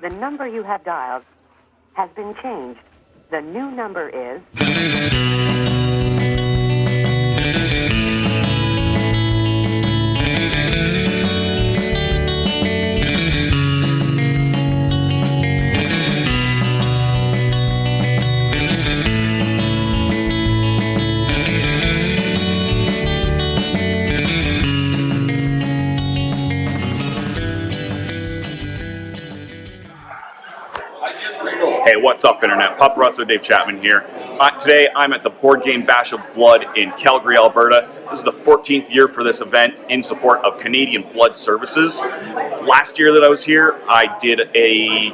The number you have dialed has been changed. The new number is... Hey, what's up, Internet? Paparazzo Dave Chapman here. Today, I'm at the Board Game Bash of Blood in Calgary, Alberta. This is the 14th year for this event in support of Canadian Blood Services. Last year that I was here, I did a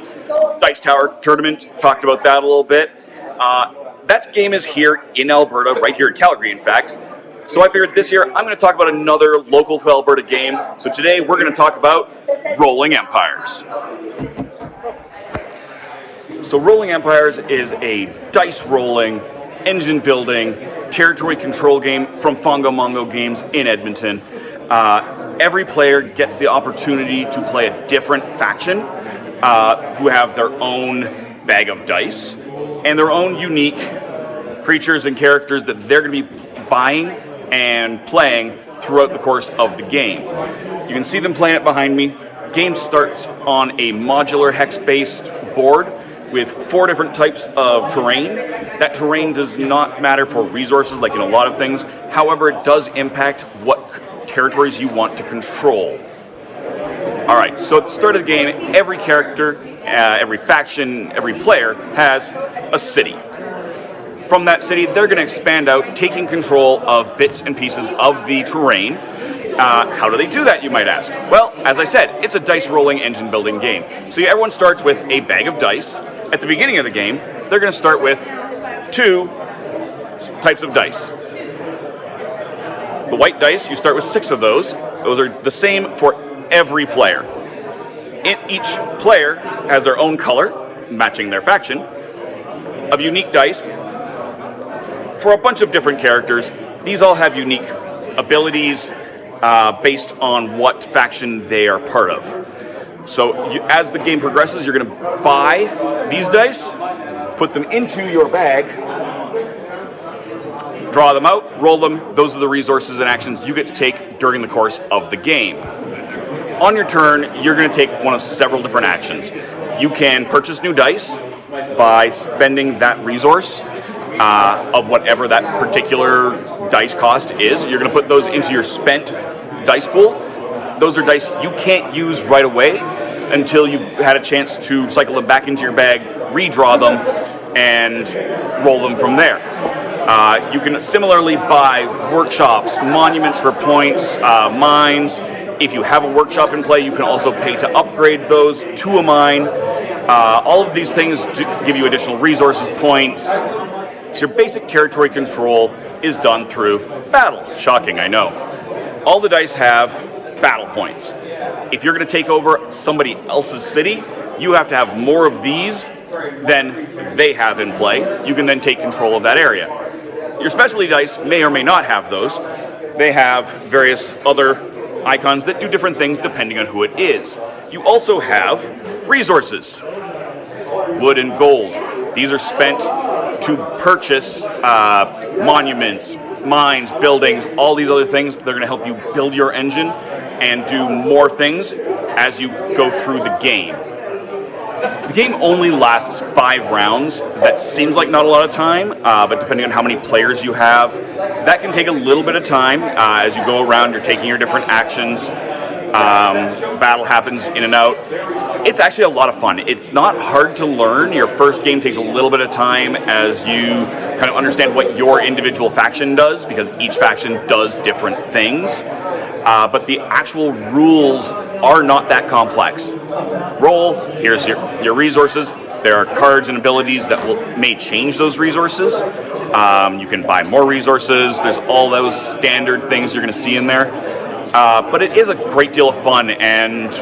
Dice Tower tournament, talked about that a little bit. That game is here in Alberta, right here in Calgary, in fact. So I figured this year, I'm going to talk about another local to Alberta game. So today, we're going to talk about Rolling Empires. So Rolling Empires is a dice rolling, engine building, territory control game from Fongo Mongo Games in Edmonton. Every player gets the opportunity to play a different faction who have their own bag of dice and their own unique creatures and characters that they're going to be buying and playing throughout the course of the game. You can see them playing it behind me. Game starts on a modular hex-based board with 4 different types of terrain. That terrain does not matter for resources like in a lot of things. However, it does impact what territories you want to control. Alright, so at the start of the game, every character, every faction, every player has a city. From that city, they're going to expand out, taking control of bits and pieces of the terrain. How do they do that, you might ask? Well, as I said, it's a dice rolling engine building game. So everyone starts with a bag of dice. At the beginning of the game, they're going to start with 2 types of dice. The white dice, you start with 6 of those. Those are the same for every player. Each player has their own color, matching their faction, of unique dice for a bunch of different characters. These all have unique abilities based on what faction they are part of. So as the game progresses, you're going to buy these dice, put them into your bag, draw them out, roll them. Those are the resources and actions you get to take during the course of the game. On your turn, you're going to take one of several different actions. You can purchase new dice by spending that resource of whatever that particular dice cost is. You're going to put those into your spent dice pool. Those are dice you can't use right away until you've had a chance to cycle them back into your bag, redraw them, and roll them from there. You can similarly buy workshops, monuments for points, mines. If you have a workshop in play, you can also pay to upgrade those to a mine. All of these things give you additional resources, points. So your basic territory control is done through battle. Shocking, I know. All the dice have battle points. If you're going to take over somebody else's city, you have to have more of these than they have in play. You can then take control of that area. Your specialty dice may or may not have those. They have various other icons that do different things depending on who it is. You also have resources. Wood and gold. These are spent to purchase monuments, mines, buildings, all these other things. They're going to help you build your engine and do more things as you go through the game. The game only lasts 5 rounds. That seems like not a lot of time, but depending on how many players you have, that can take a little bit of time. As you go around, you're taking your different actions. Battle happens in and out. It's actually a lot of fun. It's not hard to learn. Your first game takes a little bit of time as you kind of understand what your individual faction does, because each faction does different things. But the actual rules are not that complex. Roll, here's your resources. There are cards and abilities that may change those resources. You can buy more resources. There's all those standard things you're going to see in there. But it is a great deal of fun, and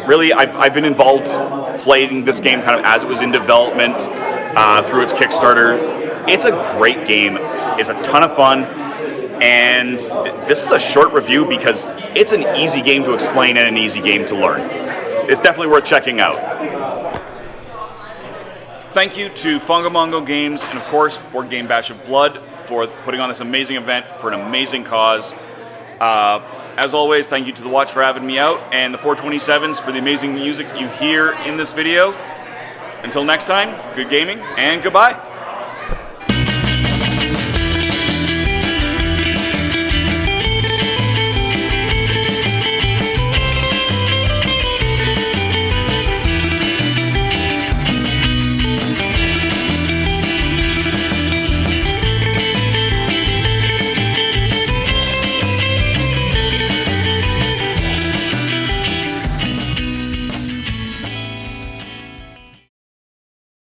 really I've been involved playing this game kind of as it was in development through its Kickstarter. It's a great game. It's a ton of fun. And this is a short review because it's an easy game to explain and an easy game to learn. it's definitely worth checking out. Thank you to Fungomongo Games and, of course, Board Game Bash of Blood for putting on this amazing event for an amazing cause. As always, thank you to The Watch for having me out, and the 427s for the amazing music you hear in this video. Until next time, good gaming and goodbye.